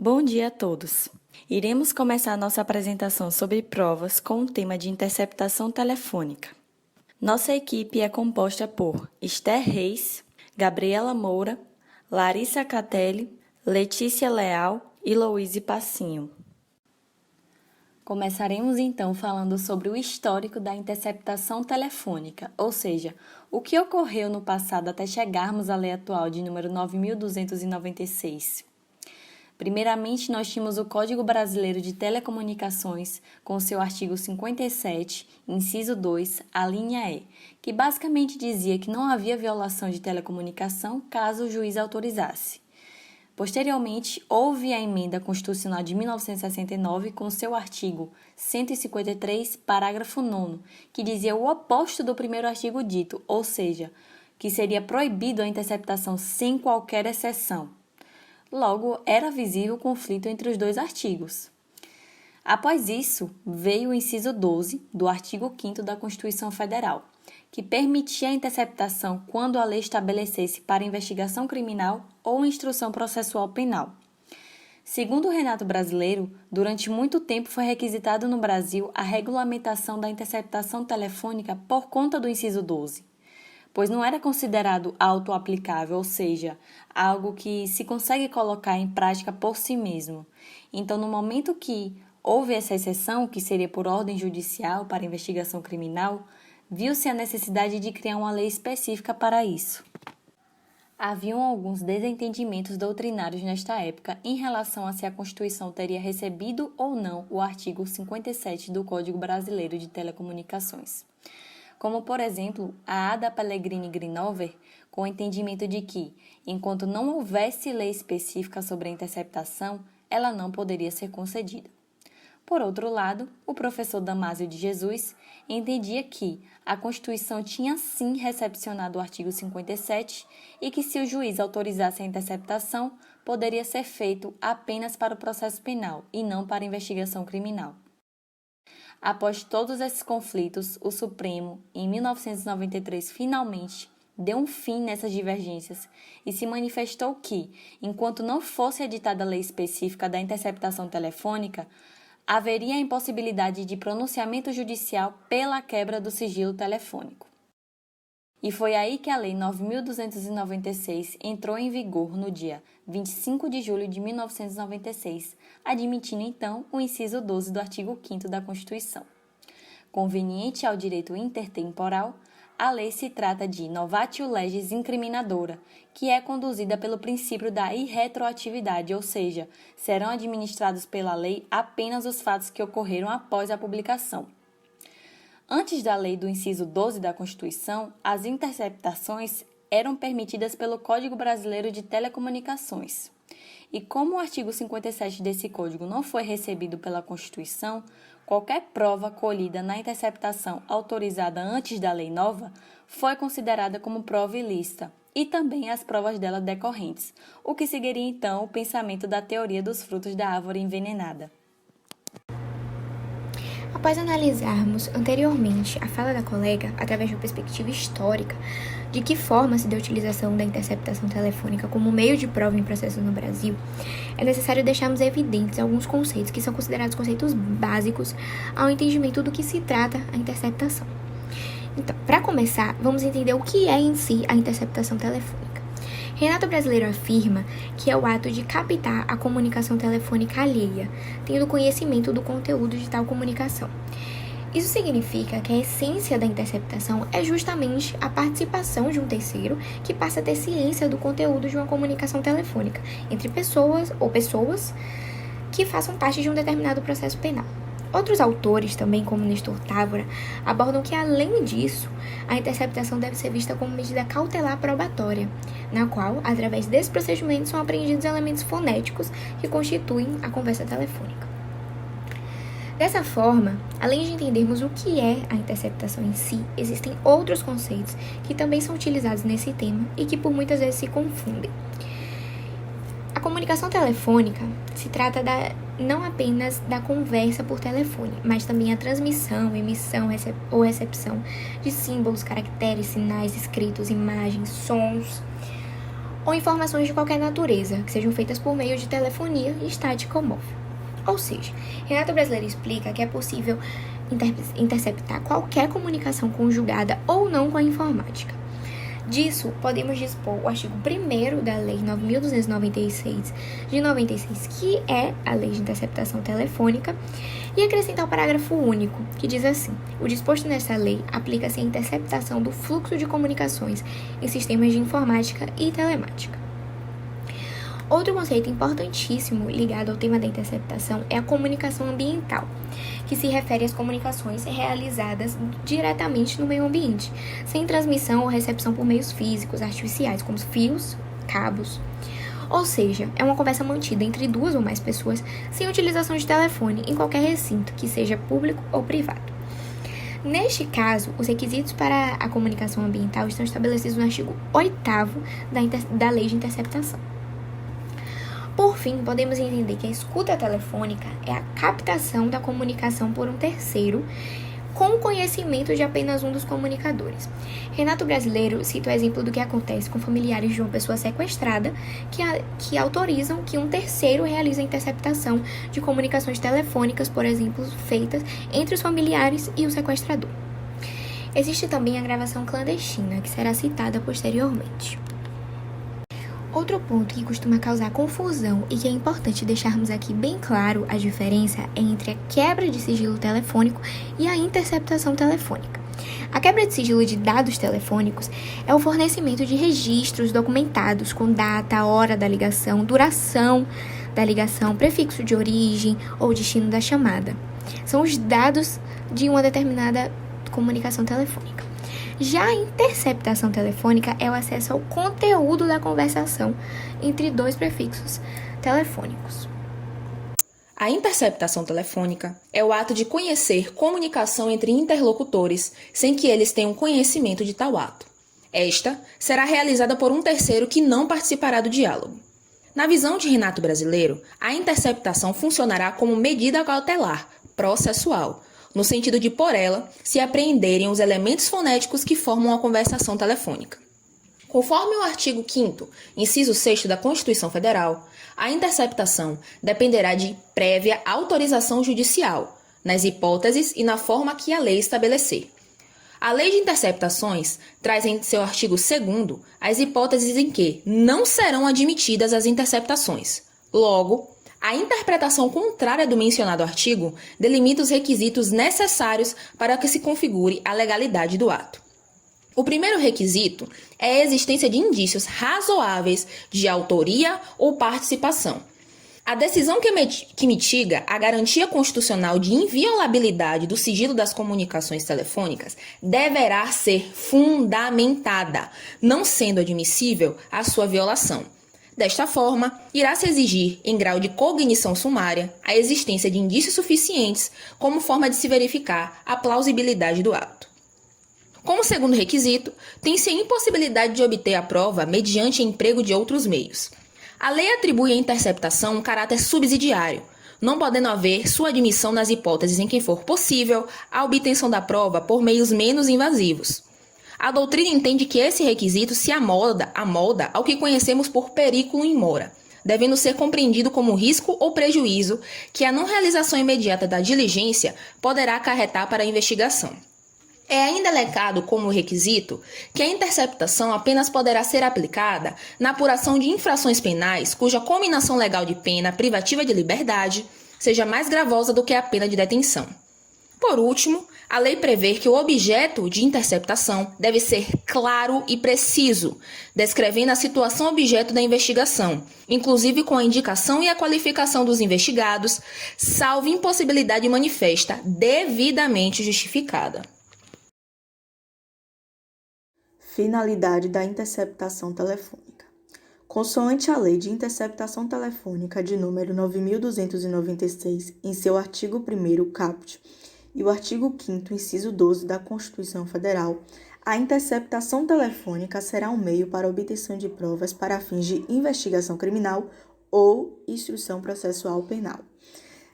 Bom dia a todos! Iremos começar nossa apresentação sobre provas com o tema de interceptação telefônica. Nossa equipe é composta por Esther Reis, Gabriela Moura, Larissa Catelli, Letícia Leal e Louise Passinho. Começaremos então falando sobre o histórico da interceptação telefônica, ou seja, o que ocorreu no passado até chegarmos à lei atual de número 9.296. Primeiramente, nós tínhamos o Código Brasileiro de Telecomunicações, com seu artigo 57, inciso 2, a linha E, que basicamente dizia que não havia violação de telecomunicação caso o juiz autorizasse. Posteriormente, houve a Emenda Constitucional de 1969, com seu artigo 153, parágrafo 9º, que dizia o oposto do primeiro artigo dito, ou seja, que seria proibido a interceptação sem qualquer exceção. Logo, era visível o conflito entre os dois artigos. Após isso, veio o inciso 12 do artigo 5º da Constituição Federal, que permitia a interceptação quando a lei estabelecesse para investigação criminal ou instrução processual penal. Segundo o Renato Brasileiro, durante muito tempo foi requisitado no Brasil a regulamentação da interceptação telefônica por conta do inciso 12. Pois não era considerado auto-aplicável, ou seja, algo que se consegue colocar em prática por si mesmo. Então, no momento que houve essa exceção, que seria por ordem judicial para investigação criminal, viu-se a necessidade de criar uma lei específica para isso. Haviam alguns desentendimentos doutrinários nesta época em relação a se a Constituição teria recebido ou não o artigo 57 do Código Brasileiro de Telecomunicações. Como, por exemplo, a Ada Pellegrini Grinover, com o entendimento de que, enquanto não houvesse lei específica sobre a interceptação, ela não poderia ser concedida. Por outro lado, o professor Damásio de Jesus entendia que a Constituição tinha sim recepcionado o artigo 57 e que, se o juiz autorizasse a interceptação, poderia ser feito apenas para o processo penal e não para a investigação criminal. Após todos esses conflitos, o Supremo, em 1993, finalmente deu um fim nessas divergências e se manifestou que, enquanto não fosse editada a lei específica da interceptação telefônica, haveria a impossibilidade de pronunciamento judicial pela quebra do sigilo telefônico. E foi aí que a Lei 9.296 entrou em vigor no dia 25 de julho de 1996, admitindo então o inciso 12 do artigo 5º da Constituição. Conveniente ao direito intertemporal, a lei se trata de novatio legis incriminadora, que é conduzida pelo princípio da irretroatividade, ou seja, serão administrados pela lei apenas os fatos que ocorreram após a publicação. Antes da lei do inciso 12 da Constituição, as interceptações eram permitidas pelo Código Brasileiro de Telecomunicações. E como o artigo 57 desse código não foi recebido pela Constituição, qualquer prova colhida na interceptação autorizada antes da lei nova foi considerada como prova ilícita, e também as provas dela decorrentes, o que seguiria então o pensamento da teoria dos frutos da árvore envenenada. Após analisarmos anteriormente a fala da colega, através de uma perspectiva histórica, de que forma se deu a utilização da interceptação telefônica como meio de prova em processos no Brasil, é necessário deixarmos evidentes alguns conceitos que são considerados conceitos básicos ao entendimento do que se trata a interceptação. Então, para começar, vamos entender o que é em si a interceptação telefônica. Renato Brasileiro afirma que é o ato de captar a comunicação telefônica alheia, tendo conhecimento do conteúdo de tal comunicação. Isso significa que a essência da interceptação é justamente a participação de um terceiro que passa a ter ciência do conteúdo de uma comunicação telefônica entre pessoas ou pessoas que façam parte de um determinado processo penal. Outros autores, também como Nestor Távora, abordam que, além disso, a interceptação deve ser vista como medida cautelar probatória, na qual, através desse procedimento, são apreendidos elementos fonéticos que constituem a conversa telefônica. Dessa forma, além de entendermos o que é a interceptação em si, existem outros conceitos que também são utilizados nesse tema e que por muitas vezes se confundem. A comunicação telefônica se trata não apenas da conversa por telefone, mas também a transmissão, emissão ou recepção de símbolos, caracteres, sinais escritos, imagens, sons, ou informações de qualquer natureza, que sejam feitas por meio de telefonia estática ou móvel. Ou seja, Renato Brasileiro explica que é possível interceptar qualquer comunicação conjugada ou não com a informática. Disso, podemos dispor o artigo 1º da Lei 9.296 de 96, que é a Lei de Interceptação Telefônica, e acrescentar o parágrafo único, que diz assim: o disposto nesta lei aplica-se à interceptação do fluxo de comunicações em sistemas de informática e telemática. Outro conceito importantíssimo ligado ao tema da interceptação é a comunicação ambiental, que se refere às comunicações realizadas diretamente no meio ambiente, sem transmissão ou recepção por meios físicos, artificiais, como fios, cabos. Ou seja, é uma conversa mantida entre duas ou mais pessoas sem utilização de telefone em qualquer recinto, que seja público ou privado. Neste caso, os requisitos para a comunicação ambiental estão estabelecidos no artigo 8º da Lei de Interceptação. Por fim, podemos entender que a escuta telefônica é a captação da comunicação por um terceiro com conhecimento de apenas um dos comunicadores. Renato Brasileiro cita o exemplo do que acontece com familiares de uma pessoa sequestrada que autorizam que um terceiro realize a interceptação de comunicações telefônicas, por exemplo, feitas entre os familiares e o sequestrador. Existe também a gravação clandestina, que será citada posteriormente. Outro ponto que costuma causar confusão e que é importante deixarmos aqui bem claro a diferença é entre a quebra de sigilo telefônico e a interceptação telefônica. A quebra de sigilo de dados telefônicos é o fornecimento de registros documentados com data, hora da ligação, duração da ligação, prefixo de origem ou destino da chamada. São os dados de uma determinada comunicação telefônica. Já a interceptação telefônica é o acesso ao conteúdo da conversação entre dois prefixos telefônicos. A interceptação telefônica é o ato de conhecer comunicação entre interlocutores sem que eles tenham conhecimento de tal ato. Esta será realizada por um terceiro que não participará do diálogo. Na visão de Renato Brasileiro, a interceptação funcionará como medida cautelar, processual, no sentido de, por ela, se apreenderem os elementos fonéticos que formam a conversação telefônica. Conforme o artigo 5º, inciso 6º da Constituição Federal, a interceptação dependerá de prévia autorização judicial, nas hipóteses e na forma que a lei estabelecer. A Lei de Interceptações traz em seu artigo 2º as hipóteses em que não serão admitidas as interceptações. Logo, a interpretação contrária do mencionado artigo delimita os requisitos necessários para que se configure a legalidade do ato. O primeiro requisito é a existência de indícios razoáveis de autoria ou participação. A decisão que mitiga a garantia constitucional de inviolabilidade do sigilo das comunicações telefônicas deverá ser fundamentada, não sendo admissível a sua violação. Desta forma, irá se exigir, em grau de cognição sumária, a existência de indícios suficientes como forma de se verificar a plausibilidade do ato. Como segundo requisito, tem-se a impossibilidade de obter a prova mediante emprego de outros meios. A lei atribui à interceptação um caráter subsidiário, não podendo haver sua admissão nas hipóteses em que for possível a obtenção da prova por meios menos invasivos. A doutrina entende que esse requisito se amolda ao que conhecemos por periculum in mora, devendo ser compreendido como risco ou prejuízo que a não realização imediata da diligência poderá acarretar para a investigação. É ainda elencado como requisito que a interceptação apenas poderá ser aplicada na apuração de infrações penais cuja cominação legal de pena privativa de liberdade seja mais gravosa do que a pena de detenção. Por último, a lei prevê que o objeto de interceptação deve ser claro e preciso, descrevendo a situação objeto da investigação, inclusive com a indicação e a qualificação dos investigados, salvo impossibilidade manifesta devidamente justificada. Finalidade da interceptação telefônica. Consoante a Lei de Interceptação Telefônica de número 9.296, em seu artigo 1º caput, e o artigo 5º, inciso 12 da Constituição Federal, a interceptação telefônica será um meio para a obtenção de provas para fins de investigação criminal ou instrução processual penal.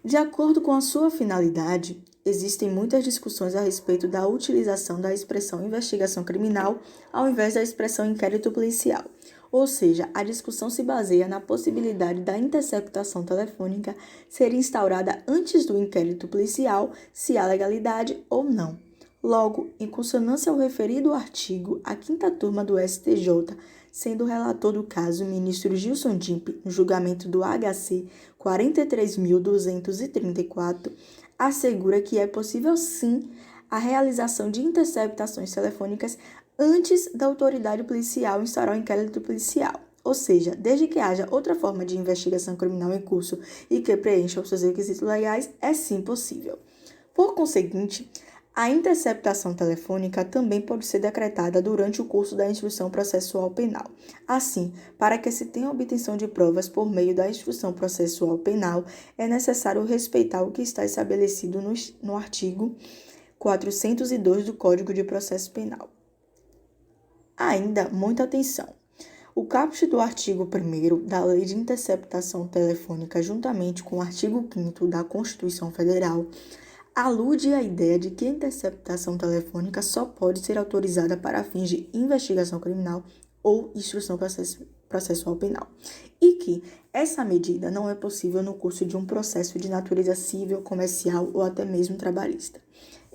De acordo com a sua finalidade, existem muitas discussões a respeito da utilização da expressão investigação criminal ao invés da expressão inquérito policial. Ou seja, a discussão se baseia na possibilidade da interceptação telefônica ser instaurada antes do inquérito policial, se há legalidade ou não. Logo, em consonância ao referido artigo, a 5ª turma do STJ, sendo o relator do caso o ministro Gilson Dimpe, no julgamento do HC 43.234, assegura que é possível sim a realização de interceptações telefônicas antes da autoridade policial instaurar o inquérito policial, ou seja, desde que haja outra forma de investigação criminal em curso e que preencha os seus requisitos legais, é sim possível. Por conseguinte, a interceptação telefônica também pode ser decretada durante o curso da instrução processual penal. Assim, para que se tenha obtenção de provas por meio da instrução processual penal, é necessário respeitar o que está estabelecido no artigo 402 do Código de Processo Penal. Ainda, muita atenção. O caput do artigo 1º da Lei de Interceptação Telefônica, juntamente com o artigo 5º da Constituição Federal, alude à ideia de que a interceptação telefônica só pode ser autorizada para fins de investigação criminal ou instrução processual penal, e que essa medida não é possível no curso de um processo de natureza civil, comercial ou até mesmo trabalhista.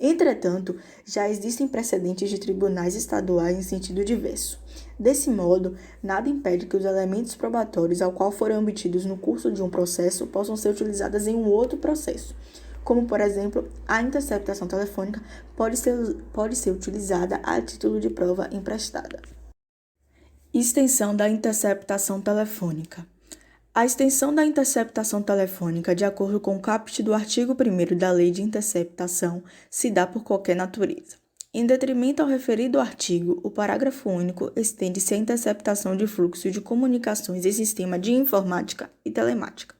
Entretanto, já existem precedentes de tribunais estaduais em sentido diverso. Desse modo, nada impede que os elementos probatórios ao qual foram obtidos no curso de um processo possam ser utilizados em um outro processo, como, por exemplo, a interceptação telefônica pode ser utilizada a título de prova emprestada. Extensão da interceptação telefônica. A extensão da interceptação telefônica, de acordo com o caput do artigo 1º da Lei de Interceptação, se dá por qualquer natureza. Em detrimento ao referido artigo, o parágrafo único estende-se à interceptação de fluxo de comunicações em sistema de informática e telemática.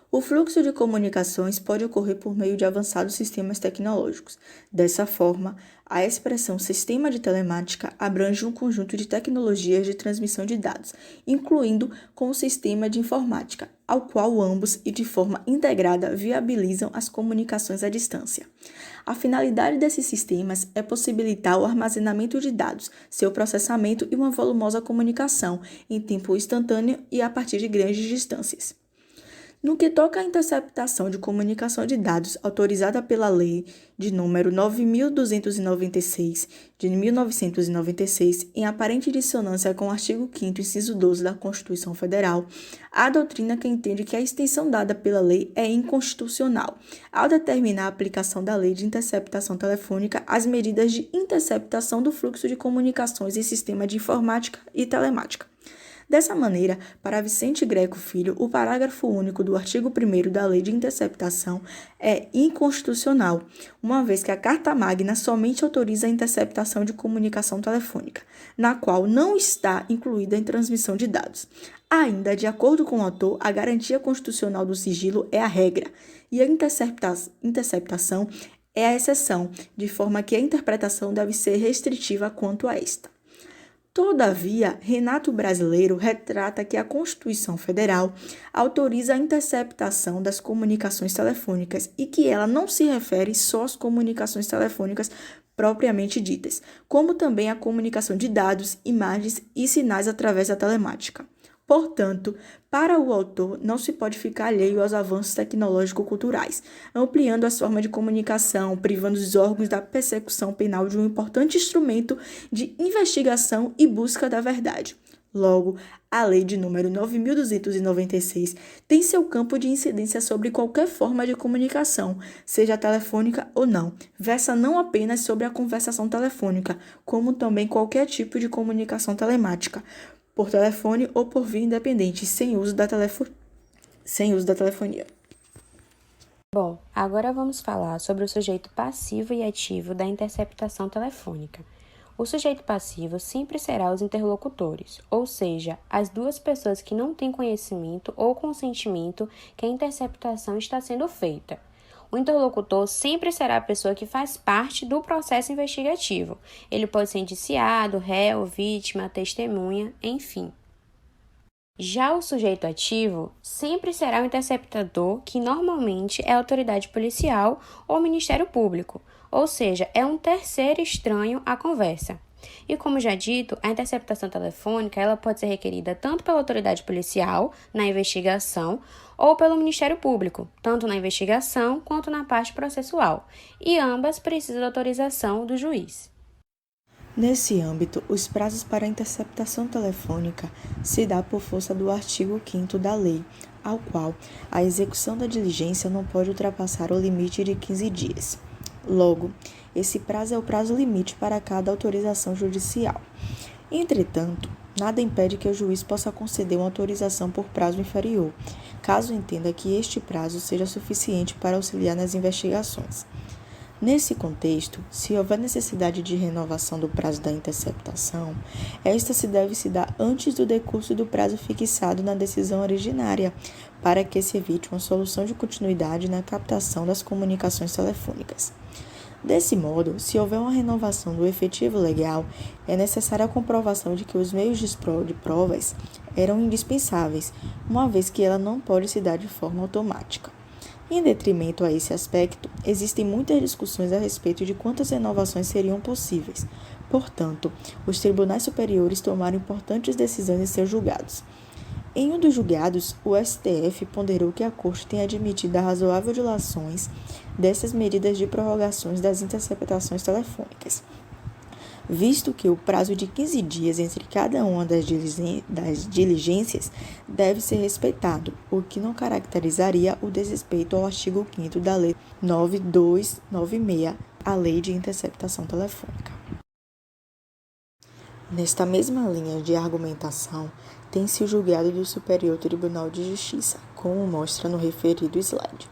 O fluxo de comunicações pode ocorrer por meio de avançados sistemas tecnológicos. Dessa forma, a expressão sistema de telemática abrange um conjunto de tecnologias de transmissão de dados, incluindo com o sistema de informática, ao qual ambos e de forma integrada viabilizam as comunicações à distância. A finalidade desses sistemas é possibilitar o armazenamento de dados, seu processamento e uma volumosa comunicação em tempo instantâneo e a partir de grandes distâncias. No que toca à interceptação de comunicação de dados autorizada pela Lei de número 9.296, de 1996, em aparente dissonância com o artigo 5º, inciso 12 da Constituição Federal, há doutrina que entende que a extensão dada pela lei é inconstitucional, ao determinar a aplicação da Lei de Interceptação Telefônica às medidas de interceptação do fluxo de comunicações em sistema de informática e telemática. Dessa maneira, para Vicente Greco Filho, o parágrafo único do artigo 1º da Lei de Interceptação é inconstitucional, uma vez que a Carta Magna somente autoriza a interceptação de comunicação telefônica, na qual não está incluída a transmissão de dados. Ainda, de acordo com o autor, a garantia constitucional do sigilo é a regra, e a interceptação é a exceção, de forma que a interpretação deve ser restritiva quanto a esta. Todavia, Renato Brasileiro retrata que a Constituição Federal autoriza a interceptação das comunicações telefônicas e que ela não se refere só às comunicações telefônicas propriamente ditas, como também à comunicação de dados, imagens e sinais através da telemática. Portanto, para o autor, não se pode ficar alheio aos avanços tecnológico-culturais, ampliando as formas de comunicação, privando os órgãos da persecução penal de um importante instrumento de investigação e busca da verdade. Logo, a Lei de número 9.296 tem seu campo de incidência sobre qualquer forma de comunicação, seja telefônica ou não. Versa não apenas sobre a conversação telefônica, como também qualquer tipo de comunicação telemática, por telefone ou por via independente, sem uso da telefonia. Bom, agora vamos falar sobre o sujeito passivo e ativo da interceptação telefônica. O sujeito passivo sempre será os interlocutores, ou seja, as duas pessoas que não têm conhecimento ou consentimento que a interceptação está sendo feita. O interlocutor sempre será a pessoa que faz parte do processo investigativo. Ele pode ser indiciado, réu, vítima, testemunha, enfim. Já o sujeito ativo sempre será o interceptador, que normalmente é a autoridade policial ou Ministério Público, ou seja, é um terceiro estranho à conversa. E como já dito, a interceptação telefônica ela pode ser requerida tanto pela autoridade policial, na investigação, ou pelo Ministério Público, tanto na investigação quanto na parte processual, e ambas precisam da autorização do juiz. Nesse âmbito, os prazos para a interceptação telefônica se dá por força do artigo 5º da lei, ao qual a execução da diligência não pode ultrapassar o limite de 15 dias. Logo, esse prazo é o prazo limite para cada autorização judicial. Entretanto, nada impede que o juiz possa conceder uma autorização por prazo inferior, caso entenda que este prazo seja suficiente para auxiliar nas investigações. Nesse contexto, se houver necessidade de renovação do prazo da interceptação, esta se deve se dar antes do decurso do prazo fixado na decisão originária, para que se evite uma solução de continuidade na captação das comunicações telefônicas. Desse modo, se houver uma renovação do efetivo legal, é necessária a comprovação de que os meios de provas eram indispensáveis, uma vez que ela não pode se dar de forma automática. Em detrimento a esse aspecto, existem muitas discussões a respeito de quantas renovações seriam possíveis. Portanto, os tribunais superiores tomaram importantes decisões em seus julgados. Em um dos julgados, o STF ponderou que a Corte tem admitido a razoável dilações dessas medidas de prorrogações das interceptações telefônicas, visto que o prazo de 15 dias entre cada uma das diligências deve ser respeitado, o que não caracterizaria o desrespeito ao artigo 5º da Lei 9296, a Lei de Interceptação Telefônica. Nesta mesma linha de argumentação, tem-se o julgado do Superior Tribunal de Justiça, como mostra no referido slide.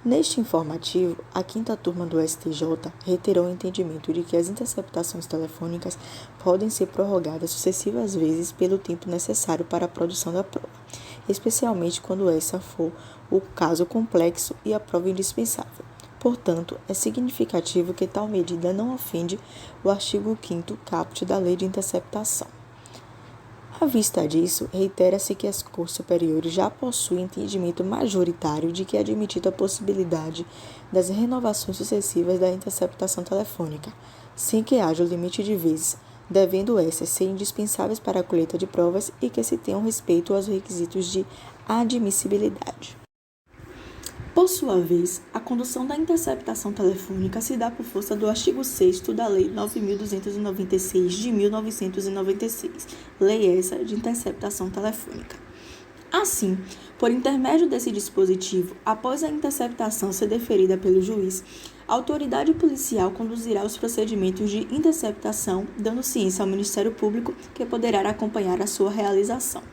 Neste informativo, a 5ª turma do STJ reiterou o entendimento de que as interceptações telefônicas podem ser prorrogadas sucessivas vezes pelo tempo necessário para a produção da prova, especialmente quando essa for o caso complexo e a prova indispensável. Portanto, é significativo que tal medida não ofende o artigo 5º caput da Lei de Interceptação. À vista disso, reitera-se que as Cortes Superiores já possuem entendimento majoritário de que é admitida a possibilidade das renovações sucessivas da interceptação telefônica, sem que haja o limite de vezes, devendo essas ser indispensáveis para a colheita de provas e que se tenham respeito aos requisitos de admissibilidade. Por sua vez, a condução da interceptação telefônica se dá por força do artigo 6º da Lei 9.296 de 1996, lei essa de interceptação telefônica. Assim, por intermédio desse dispositivo, após a interceptação ser deferida pelo juiz, a autoridade policial conduzirá os procedimentos de interceptação, dando ciência ao Ministério Público, que poderá acompanhar a sua realização.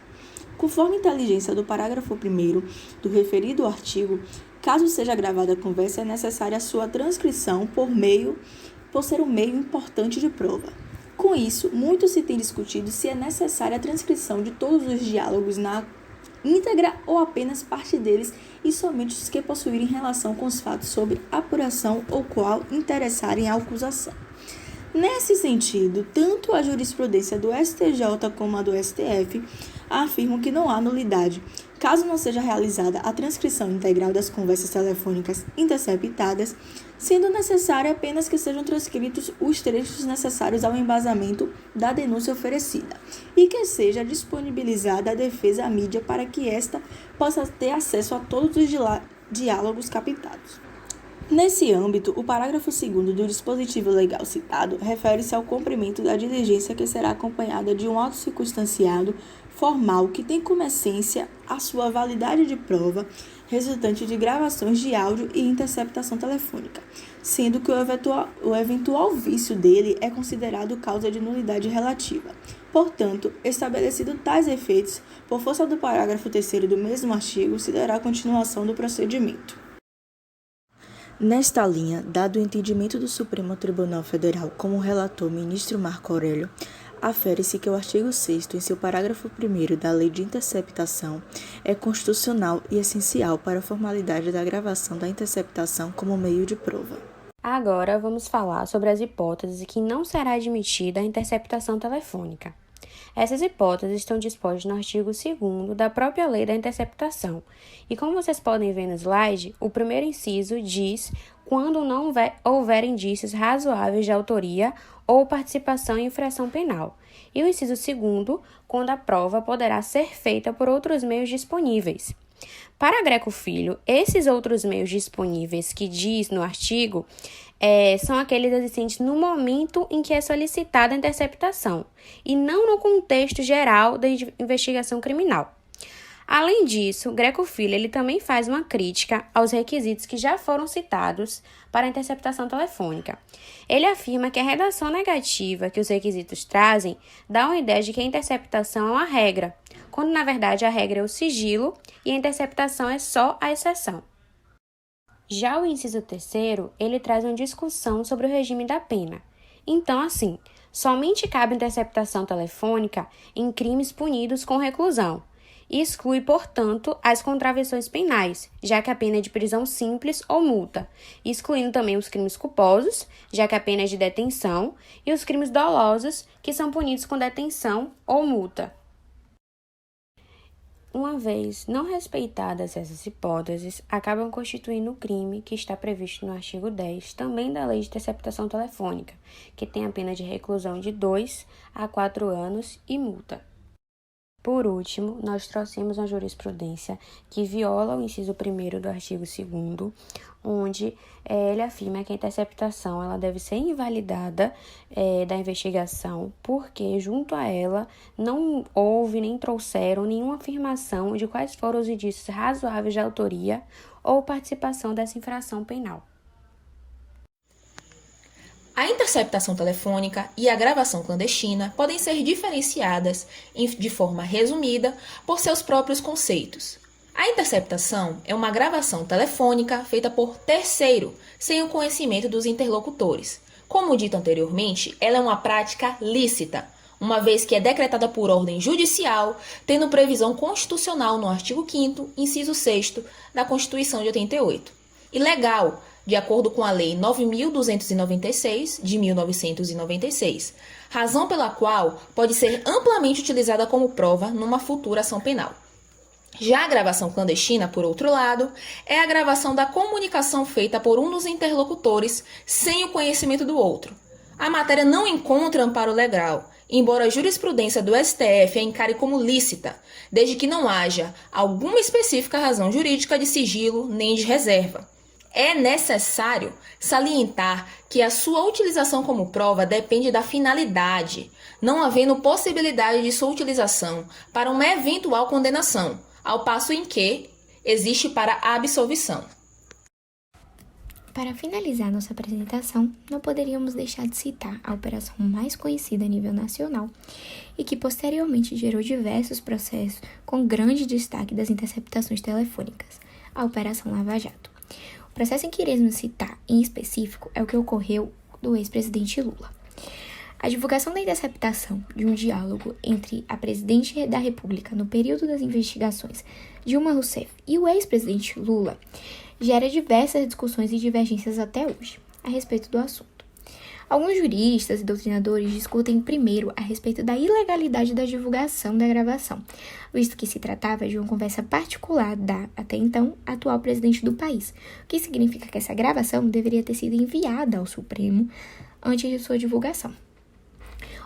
Conforme inteligência do parágrafo 1º do referido artigo, caso seja gravada a conversa, é necessária a sua transcrição por ser um meio importante de prova. Com isso, muito se tem discutido se é necessária a transcrição de todos os diálogos na íntegra ou apenas parte deles e somente os que possuírem relação com os fatos sob apuração ou qual interessarem a acusação. Nesse sentido, tanto a jurisprudência do STJ como a do STF afirmam que não há nulidade, caso não seja realizada a transcrição integral das conversas telefônicas interceptadas, sendo necessário apenas que sejam transcritos os trechos necessários ao embasamento da denúncia oferecida e que seja disponibilizada à defesa à mídia para que esta possa ter acesso a todos os diálogos captados. Nesse âmbito, o parágrafo 2º do dispositivo legal citado refere-se ao cumprimento da diligência que será acompanhada de um auto circunstanciado formal que tem como essência a sua validade de prova resultante de gravações de áudio e interceptação telefônica, sendo que o eventual vício dele é considerado causa de nulidade relativa. Portanto, estabelecido tais efeitos, por força do parágrafo 3º do mesmo artigo, se dará continuação do procedimento. Nesta linha, dado o entendimento do Supremo Tribunal Federal como relator ministro Marco Aurélio, afere-se que o artigo 6º, em seu parágrafo 1º da Lei de Interceptação, é constitucional e essencial para a formalidade da gravação da interceptação como meio de prova. Agora vamos falar sobre as hipóteses em que não será admitida a interceptação telefônica. Essas hipóteses estão dispostas no artigo 2º da própria Lei da Interceptação. E como vocês podem ver no slide, o primeiro inciso diz quando não houver indícios razoáveis de autoria ou participação em infração penal. E o inciso 2º, quando a prova poderá ser feita por outros meios disponíveis. Para Greco Filho, esses outros meios disponíveis que diz no artigo são aqueles existentes no momento em que é solicitada a interceptação e não no contexto geral da investigação criminal. Além disso, Greco Filho ele também faz uma crítica aos requisitos que já foram citados para a interceptação telefônica. Ele afirma que a redação negativa que os requisitos trazem dá uma ideia de que a interceptação é uma regra, quando na verdade a regra é o sigilo e a interceptação é só a exceção. Já o inciso 3º, ele traz uma discussão sobre o regime da pena. Então, assim, somente cabe interceptação telefônica em crimes punidos com reclusão e exclui, portanto, as contravenções penais, já que a pena é de prisão simples ou multa, excluindo também os crimes culposos, já que a pena é de detenção, e os crimes dolosos, que são punidos com detenção ou multa. Uma vez não respeitadas essas hipóteses, acabam constituindo o crime que está previsto no artigo 10, também da Lei de Interceptação Telefônica, que tem a pena de reclusão de 2 a 4 anos e multa. Por último, nós trouxemos uma jurisprudência que viola o inciso 1º do artigo 2º, onde ele afirma que a interceptação ela deve ser invalidada da investigação, porque junto a ela não houve nem trouxeram nenhuma afirmação de quais foram os indícios razoáveis de autoria ou participação dessa infração penal. A interceptação telefônica e a gravação clandestina podem ser diferenciadas de forma resumida por seus próprios conceitos. A interceptação é uma gravação telefônica feita por terceiro, sem o conhecimento dos interlocutores. Como dito anteriormente, ela é uma prática lícita, uma vez que é decretada por ordem judicial, tendo previsão constitucional no artigo 5º, inciso 6º da Constituição de 88. E legal, de acordo com a Lei 9.296, de 1996, razão pela qual pode ser amplamente utilizada como prova numa futura ação penal. Já a gravação clandestina, por outro lado, é a gravação da comunicação feita por um dos interlocutores sem o conhecimento do outro. A matéria não encontra amparo legal, embora a jurisprudência do STF a encare como lícita, desde que não haja alguma específica razão jurídica de sigilo nem de reserva. É necessário salientar que a sua utilização como prova depende da finalidade, não havendo possibilidade de sua utilização para uma eventual condenação, ao passo em que existe para a absolvição. Para finalizar nossa apresentação, não poderíamos deixar de citar a operação mais conhecida a nível nacional e que posteriormente gerou diversos processos com grande destaque das interceptações telefônicas, a Operação Lava Jato. O processo em que iremos citar, em específico, é o que ocorreu do ex-presidente Lula. A divulgação da interceptação de um diálogo entre a presidente da República no período das investigações Dilma Rousseff e o ex-presidente Lula gera diversas discussões e divergências até hoje a respeito do assunto. Alguns juristas e doutrinadores discutem primeiro a respeito da ilegalidade da divulgação da gravação, visto que se tratava de uma conversa particular da, até então, atual presidente do país, o que significa que essa gravação deveria ter sido enviada ao Supremo antes de sua divulgação.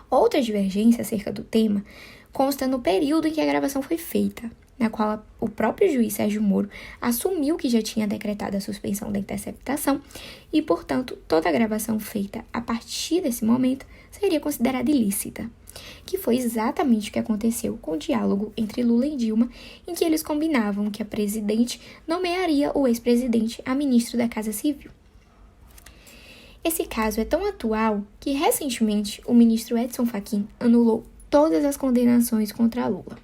Outra divergência acerca do tema consta no período em que a gravação foi feita, na qual o próprio juiz Sérgio Moro assumiu que já tinha decretado a suspensão da interceptação e, portanto, toda a gravação feita a partir desse momento seria considerada ilícita, que foi exatamente o que aconteceu com o diálogo entre Lula e Dilma, em que eles combinavam que a presidente nomearia o ex-presidente a ministro da Casa Civil. Esse caso é tão atual que, recentemente, o ministro Edson Fachin anulou todas as condenações contra Lula.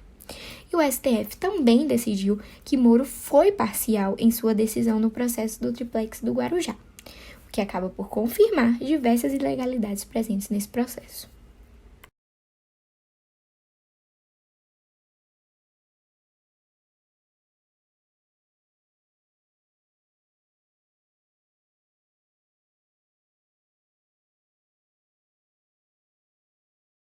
E o STF também decidiu que Moro foi parcial em sua decisão no processo do triplex do Guarujá, o que acaba por confirmar diversas ilegalidades presentes nesse processo.